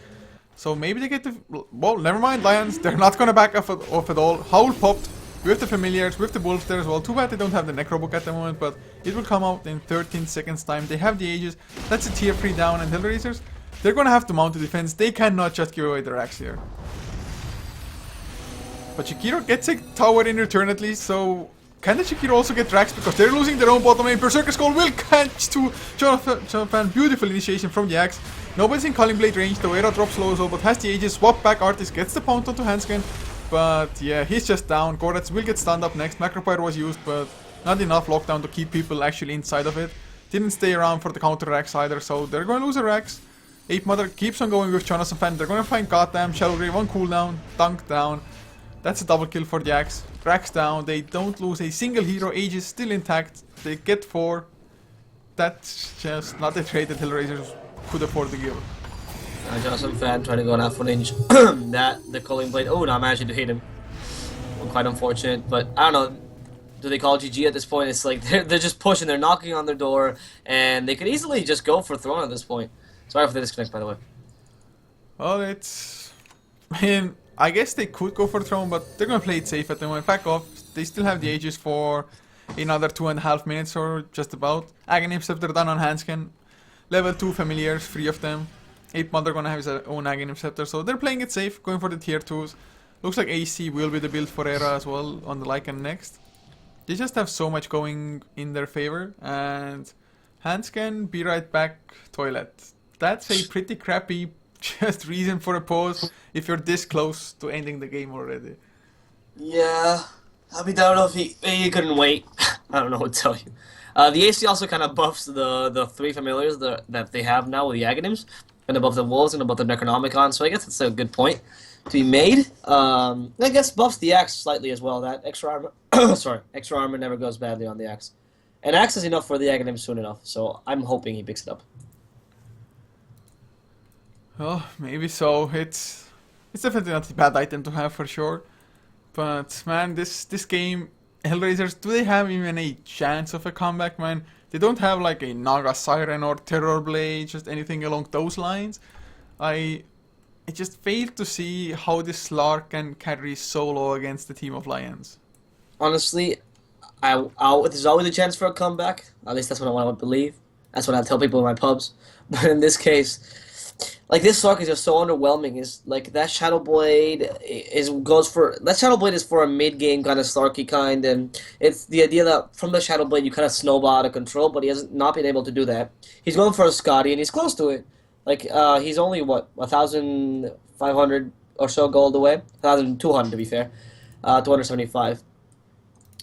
[SPEAKER 1] So maybe they get the... Well, never mind, Lions, they're not gonna back off at all. Howl popped with the Familiars, with the Wolves there as well. Too bad they don't have the Necrobook at the moment, but it will come out in 13 seconds time. They have the Aegis, that's a tier 3 down, and HellRaisers, they're gonna have to mount the defense. They cannot just give away their axe here. But Chikiro gets a tower in return at least, so... Can the Chikiro also get Drax? Because they're losing their own bottom lane. Berserker Skull will catch to Jonathan. Beautiful initiation from the Axe. Nobody's in Culling Blade range. The Era drops low as well, but has the Aegis. Swap back. Artis gets the pound onto Hanskin. But yeah, he's just down. Korets will get stunned up next. Macropyre was used, but not enough lockdown to keep people actually inside of it. Didn't stay around for the counter Rax either, so they're going to lose a Rax. Ape Mother keeps on going with Jonathan fan. They're going to find Goddamn, Shadow Grave on cooldown. Dunk down. That's a double kill for the Axe. Rax down, they don't lose a single hero, Aegis still intact, they get 4. That's just not a trade that HellRaisers could afford to give.
[SPEAKER 2] Jonathan fan trying to go on half 1 inch. The Culling Blade, oh, not managing to hit him. Quite unfortunate, but I don't know. Do they call GG at this point? It's like they're just pushing, they're knocking on their door, and they could easily just go for Throne at this point. Sorry for the disconnect, by the way.
[SPEAKER 1] Well, it's... I mean, I guess they could go for Throne, but they're gonna play it safe at the moment. Back off. They still have the Aegis for another 2.5 minutes or just about. Aghanim Scepter done on Hanskin. Level 2 Familiars, 3 of them. Ape Mother gonna have his own Aghanim Scepter, so they're playing it safe, going for the tier 2s. Looks like AC will be the build for Era as well on the Lycan next. They just have so much going in their favor, and Hanskin, be right back, toilet. That's a pretty crappy just reason for a pause if you're this close to ending the game already.
[SPEAKER 2] Yeah, I mean, I don't know if he couldn't wait. I don't know what to tell you. The AC also kind of buffs the 3 familiars that they have now with the Aghanims, and above the Wolves and above the Necronomicon, so I guess that's a good point to be made. I guess buffs the Axe slightly as well. That extra armor, sorry, extra armor never goes badly on the Axe. And Axe is enough for the Aghanim soon enough, so I'm hoping he picks it up.
[SPEAKER 1] Oh, maybe so. It's definitely not a bad item to have for sure. But man, this game, HellRaisers, do they have even a chance of a comeback, man? They don't have like a Naga Siren or Terror Blade, just anything along those lines. I just fail to see how this Slark can carry solo against the team of Lions.
[SPEAKER 2] Honestly, there's always a chance for a comeback. At least that's what I want to believe. That's what I tell people in my pubs. But in this case, like this Slark is just so underwhelming. Is like that Shadow Blade Shadow Blade is for a mid game kind of Slarky kind, and it's the idea that from the Shadow Blade you kind of snowball out of control. But he has not been able to do that. He's going for a Scotty, and he's close to it. Like he's only what 1,500 or so gold away, 1,200 to be fair, 275.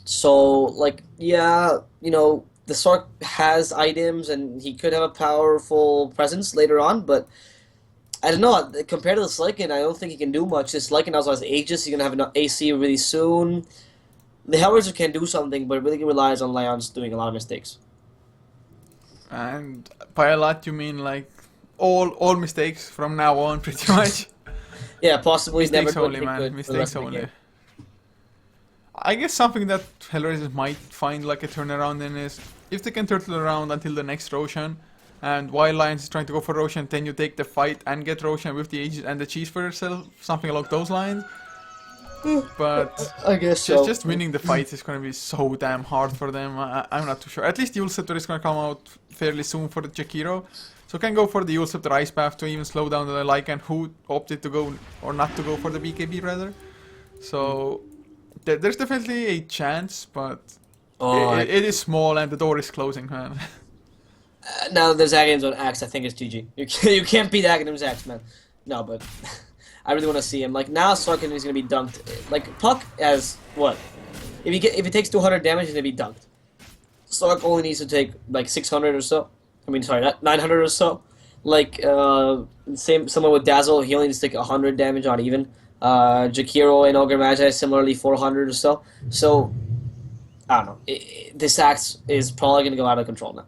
[SPEAKER 2] So, like, yeah, the Sark has items and he could have a powerful presence later on, but I don't know. Compared to the Slykin, I don't think he can do much. This Slykin also has Aegis. He's going to have an AC really soon. The HellRaiser can do something, but it really relies on Lajons doing a lot of mistakes.
[SPEAKER 1] And by a lot, you mean like all mistakes from now on, pretty much?
[SPEAKER 2] Yeah, possibly.
[SPEAKER 1] Mistakes
[SPEAKER 2] never
[SPEAKER 1] only, man. Mistakes only. I guess something that HellRaisers might find like a turnaround in is if they can turtle around until the next Roshan, and while Lions is trying to go for Roshan, then you take the fight and get Roshan with the Aegis and the cheese for yourself, something along those lines. But
[SPEAKER 2] I guess so.
[SPEAKER 1] Just winning the fight is going to be so damn hard for them. I'm not too sure. At least Yule Scepter is going to come out fairly soon for the Jakiro. So can go for the Yule Scepter Ice Path to even slow down the Lycan who opted to go or not to go for the BKB rather. So there's definitely a chance, but it is small and the door is closing, man.
[SPEAKER 2] Now that there's Aghanim's on Axe, I think it's GG. You can't beat Aghanim's Axe, man. No, but I really want to see him. Like, now Sarkin is going to be dunked. Like, Puck has, what? If he takes 200 damage, he's going to be dunked. Sark only needs to take, like, 600 or so. I mean, sorry, 900 or so. Like, someone with Dazzle, he only needs to take 100 damage on even. Jakiro and Ogre Magi, similarly 400 or so. So, I don't know. This Axe is probably going to go out of control now.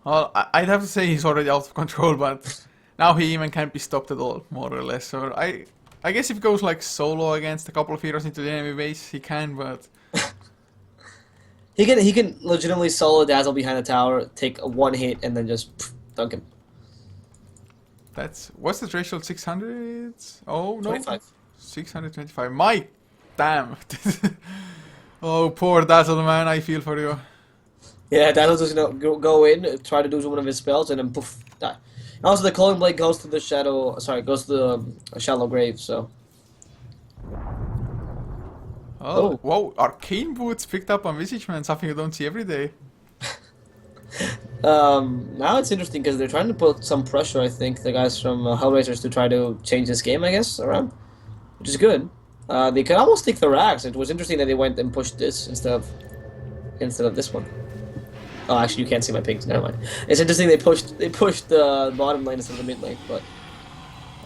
[SPEAKER 1] Well, I'd have to say he's already out of control, but now he even can't be stopped at all, more or less. So I guess if he goes like solo against a couple of heroes into the enemy base, he can, but
[SPEAKER 2] he can legitimately solo Dazzle behind the tower, take a one hit, and then just dunk him.
[SPEAKER 1] What's the threshold? 600? Oh no,
[SPEAKER 2] 25.
[SPEAKER 1] 625. My damn. Oh, poor Dazzle, man. I feel for you.
[SPEAKER 2] Yeah, Dazzle's just gonna go in, try to do one of his spells, and then poof, die. And also, the Culling Blade goes to the shadow. Sorry, goes to the shallow grave. So.
[SPEAKER 1] Oh, whoa! Arcane boots picked up on Visage, man. Something you don't see every day.
[SPEAKER 2] Now it's interesting because they're trying to put some pressure. I think the guys from HellRaisers to try to change this game, I guess, around, which is good. They could almost take the Rags. It was interesting that they went and pushed this instead of this one. Oh, actually, you can't see my pings. Never mind. It's interesting they pushed the bottom lane instead of the mid lane, but.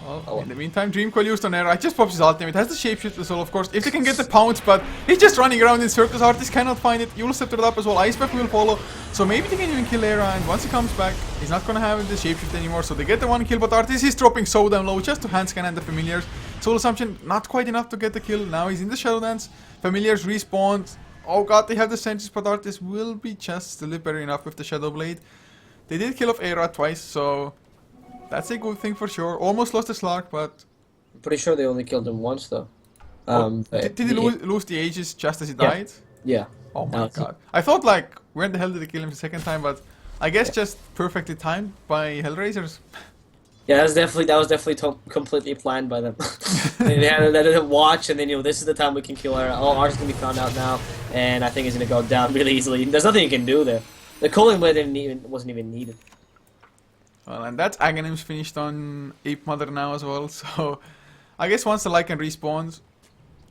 [SPEAKER 1] Well, in the meantime, Dreamcoil used on air. I just pops his ultimate. Has the shapeshift as well, of course. If they can get the pounce, but he's just running around in circles. Artist cannot find it. Yule Scepter up as well. Ice Path will follow. So maybe they can even kill Era. And once he comes back, he's not gonna have the shapeshift anymore. So they get the one kill, but Artist is dropping so damn low just to hand scan and the familiars. Soul Assumption not quite enough to get the kill. Now he's in the Shadow Dance. Familiars respawn. Oh god, they have the sentries, but Artist will be just slippery enough with the Shadow Blade. They did kill off Era twice, so that's a good thing for sure. Almost lost the Slark, but
[SPEAKER 2] I'm pretty sure they only killed him once though.
[SPEAKER 1] Did he lose the Aegis just as he died?
[SPEAKER 2] Yeah.
[SPEAKER 1] Oh my god. I thought like, when the hell did they kill him the second time? But I guess just perfectly timed by HellRaisers.
[SPEAKER 2] Yeah, that was definitely completely planned by them. They had to let it watch, and then this is the time we can kill her. Oh, ours is gonna be found out now, and I think he's gonna go down really easily. There's nothing you can do there. The Culling Blade wasn't even needed.
[SPEAKER 1] Well, and that's Aghanim's finished on Ape Mother now as well. So I guess once the Lycan respawns,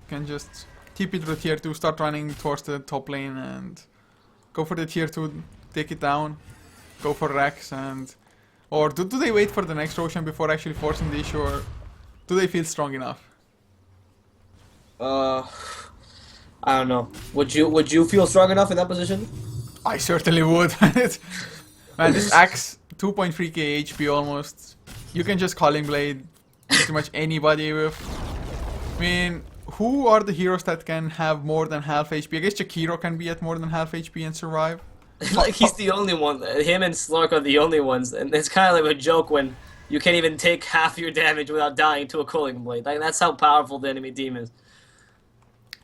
[SPEAKER 1] you can just TP to the tier 2, start running towards the top lane, and go for the tier 2, take it down, go for Rex, and. Or do they wait for the next Roshan before actually forcing the issue, or do they feel strong enough?
[SPEAKER 2] I don't know. Would you feel strong enough in that position?
[SPEAKER 1] I certainly would. Man, this axe, 2.3k HP almost. You can just Calling Blade pretty much anybody with. I mean, who are the heroes that can have more than half HP? I guess Jakiro can be at more than half HP and survive.
[SPEAKER 2] Like, he's the only one. Him and Slark are the only ones, and it's kind of like a joke when you can't even take half your damage without dying to a Calling Blade. Like, that's how powerful the enemy team is.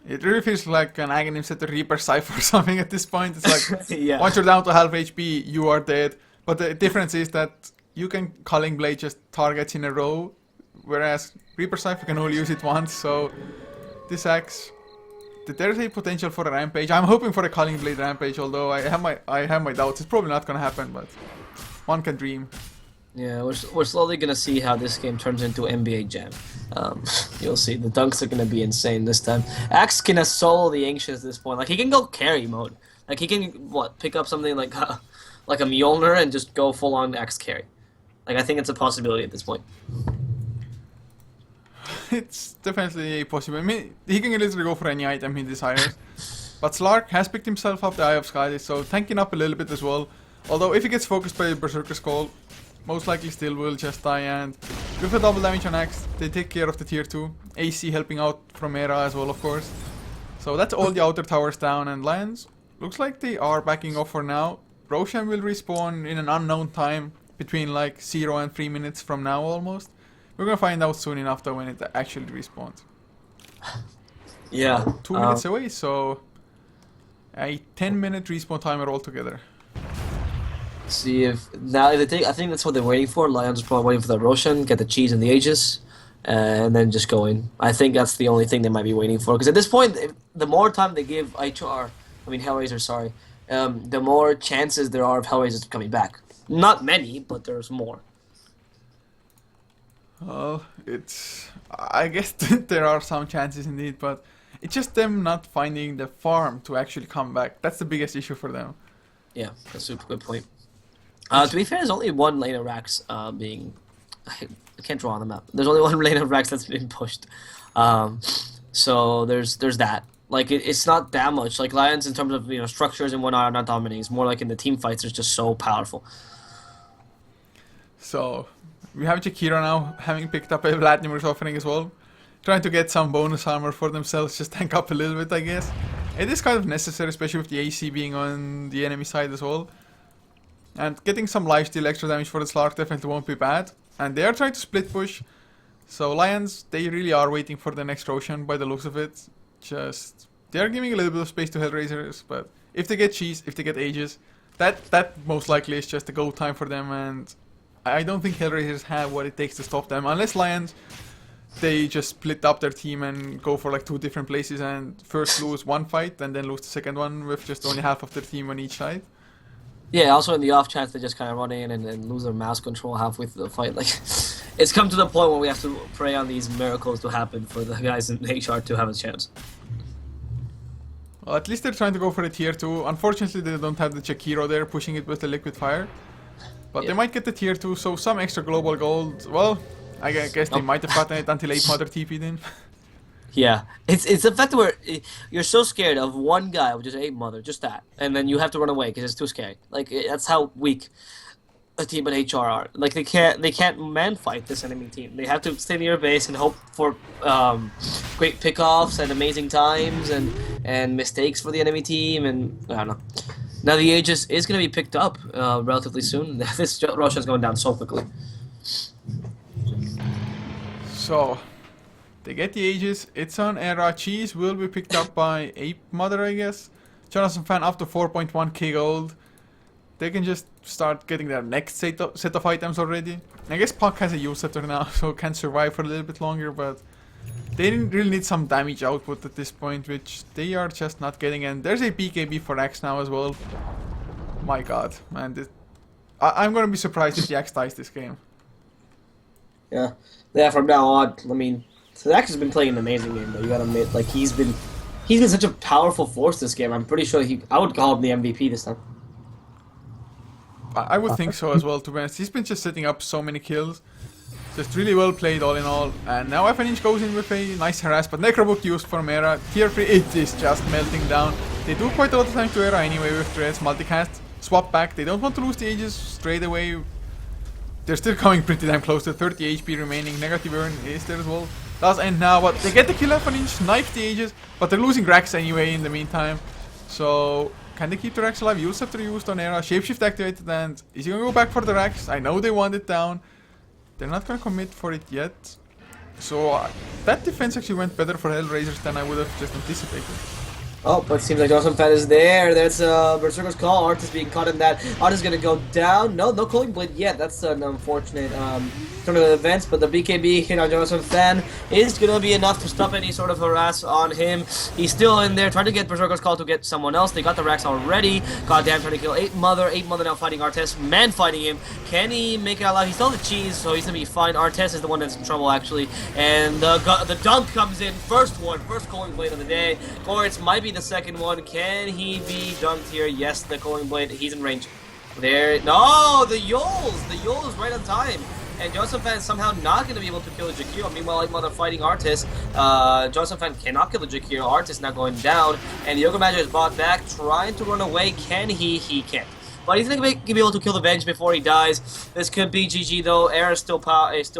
[SPEAKER 1] It really feels like an Aghanim set to Reaper Cypher or something at this point. It's like,
[SPEAKER 2] Yeah.
[SPEAKER 1] once you're down to half HP, you are dead. But the difference is that you can Calling Blade just targets in a row, whereas Reaper Cypher can only use it once, so this axe, there's a potential for a rampage. I'm hoping for a Calling Blade rampage, although I have my doubts. It's probably not gonna happen, but one can dream.
[SPEAKER 2] Yeah, we're slowly gonna see how this game turns into NBA Jam. You'll see, the dunks are gonna be insane this time. Axe can solo the Ancients at this point. Like, he can go carry mode. Like, he can, pick up something like a Mjolnir and just go full on Axe carry. Like, I think it's a possibility at this point.
[SPEAKER 1] It's definitely possible. I mean, he can literally go for any item he desires. But Slark has picked himself up the Eye of Sky, so tanking up a little bit as well. Although, if he gets focused by Berserker's Call, most likely still will just die, and with a double damage on Axe, they take care of the tier 2. AC helping out from Era as well, of course. So that's all the outer towers down, and Lions, looks like they are backing off for now. Roshan will respawn in an unknown time, between like 0 and 3 minutes from now almost. We're gonna find out soon enough though when it actually respawns.
[SPEAKER 2] Yeah.
[SPEAKER 1] 2 minutes away, so a 10-minute respawn timer altogether.
[SPEAKER 2] See if now if they take, I think that's what they're waiting for. Lions are probably waiting for the Roshan, get the cheese and the Aegis, and then just go in. I think that's the only thing they might be waiting for. Because at this point, the more time they give HellRaisers, sorry, the more chances there are of HellRaisers coming back. Not many, but there's more.
[SPEAKER 1] Well, I guess there are some chances indeed, but it's just them not finding the farm to actually come back. That's the biggest issue for them.
[SPEAKER 2] Yeah, that's a super good point. To be fair, there's only one lane of racks being... I can't draw on the map. There's only one lane of racks that's been pushed. So there's that. Like, it's not that much. Like, Lions, in terms of, structures and whatnot, are not dominating. It's more like in the team fights, it's just so powerful.
[SPEAKER 1] So, we have Jakiro now, having picked up a Vladimir's offering as well. Trying to get some bonus armor for themselves, just tank up a little bit, I guess. It is kind of necessary, especially with the AC being on the enemy side as well. And getting some lifesteal extra damage for the Slark definitely won't be bad. And they are trying to split push. So Lions, they really are waiting for the next Roshan by the looks of it. They are giving a little bit of space to HellRaisers, but if they get cheese, if they get Aegis, that most likely is just a go time for them, and I don't think HellRaisers have what it takes to stop them. Unless Lions, they just split up their team and go for like 2 different places and first lose one fight and then lose the second one with just only half of their team on each side.
[SPEAKER 2] Yeah, also in the off chance they just kind of run in and lose their mouse control halfway through the fight. Like, it's come to the point where we have to pray on these miracles to happen for the guys in HR to have a chance.
[SPEAKER 1] Well, at least they're trying to go for a tier 2. Unfortunately, they don't have the Jakiro there pushing it with the liquid fire. But they might get the tier 2, so some extra global gold. Well, I guess they might have gotten it until 8 Mother TP'd in.
[SPEAKER 2] Yeah, it's the fact where you're so scared of one guy with just 8 Mother, just that, and then you have to run away because it's too scary. Like, that's how weak a team at HR are. Like, they can't man fight this enemy team. They have to stay near base and hope for great pickoffs and amazing times and mistakes for the enemy team, and I don't know. Now the Aegis is going to be picked up relatively soon. This Russia's going down so quickly.
[SPEAKER 1] So, they get the Aegis, it's on Era. Cheese will be picked up by Ape Mother, I guess. Jonathan Fan up to 4.1k gold. They can just start getting their next set of items already. I guess Puck has a U-setter now, so can survive for a little bit longer, but they really need some damage output at this point, which they are just not getting. And there's a BKB for Axe now as well. My god, man. I'm gonna be surprised if the Axe dies this game.
[SPEAKER 2] Yeah, from now on, I mean, Axe has been playing an amazing game, though. You gotta admit, like, he's been such a powerful force this game. I'm pretty sure I would call him the MVP this time.
[SPEAKER 1] I would think so as well, to be honest. He's been just setting up so many kills. Just really well played all in all. And now FNH goes in with a nice harass, but Necrobook used for Mera. Tier 3, it is just melting down. They do quite a lot of damage to Era anyway with Dreads, multicast, swap back. They don't want to lose the Aegis straight away. They're still coming pretty damn close to 30 HP remaining. Negative Burn is there as well. Does end now, but they get the kill off an inch, knife the Aegis, but they're losing Rax anyway in the meantime. So, can they keep the Rax alive? Use after used on Era. Shapeshift activated, and is he gonna go back for the Rax? I know they want it down. They're not gonna commit for it yet. So, that defense actually went better for HellRaisers than I would have just anticipated.
[SPEAKER 2] Oh, but it seems like Johnson Fan is there. That's Berserker's Call. Artist being caught in that. Artist gonna go down. No Cooling Blade yet. That's an unfortunate turn of events. But the BKB hit on Johnson Fan is gonna be enough to stop any sort of harass on him. He's still in there trying to get Berserker's Call to get someone else. They got the Rax already. Goddamn, trying to kill 8 Mother. 8 Mother now fighting Artest. Man fighting him. Can he make it out loud? He's still the cheese, so he's gonna be fine. Artest is the one that's in trouble actually. And the dunk comes in. First Cooling Blade of the day. Goritz might be the second one. Can he be dunked here? Yes, the Cooling Blade. He's in range. There. No, the Yols. The Yols right on time. And Joseph Fan is somehow not going to be able to kill the Jakiro. Meanwhile, like Mother fighting Artist, Joseph Fan cannot kill the Jakiro. Artist now going down. And Yoga Magic is brought back, trying to run away. Can he? He can't. But he's going to be able to kill the Venge before he dies. This could be GG though. Air is still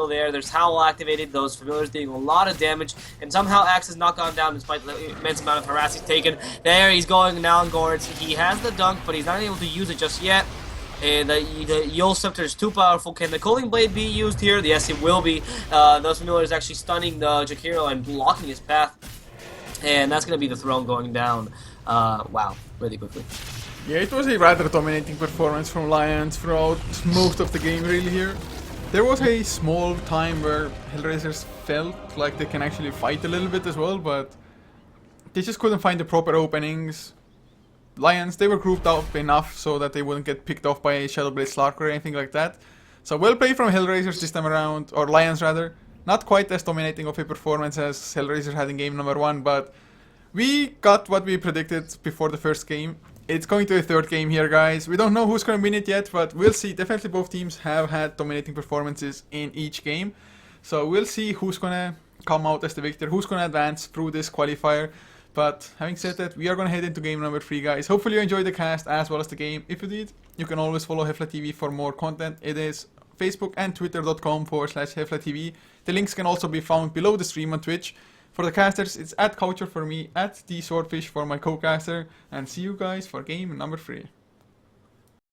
[SPEAKER 2] there. There's Howl activated. Those familiars doing a lot of damage. And somehow Axe has not gone down despite the immense amount of harass he's taken. There he's going now on Goritz. He has the dunk, but he's not able to use it just yet. And the Yol Scepter is too powerful. Can the Cooling Blade be used here? Yes, it will be. Those familiars actually stunning the Jakiro and blocking his path. And that's going to be the throne going down. Wow, really quickly.
[SPEAKER 1] Yeah, it was a rather dominating performance from Lajons throughout most of the game really here. There was a small time where HellRaisers felt like they can actually fight a little bit as well, but they just couldn't find the proper openings. Lajons, they were grouped up enough so that they wouldn't get picked off by a Shadowblade Slark or anything like that. So well played from HellRaisers this time around, or Lajons rather. Not quite as dominating of a performance as HellRaisers had in game number 1, but we got what we predicted before the first game. It's going to a third game here, guys. We don't know who's going to win it yet, but we'll see. Definitely both teams have had dominating performances in each game. So we'll see who's going to come out as the victor, who's going to advance through this qualifier. But having said that, we are going to head into game number 3, guys. Hopefully you enjoyed the cast as well as the game. If you did, you can always follow HeflaTV for more content. It is Facebook and Twitter.com/HeflaTV. The links can also be found below the stream on Twitch. For the casters, it's @Coucher for me, @TheSwordfish for my co-caster, and see you guys for game number 3.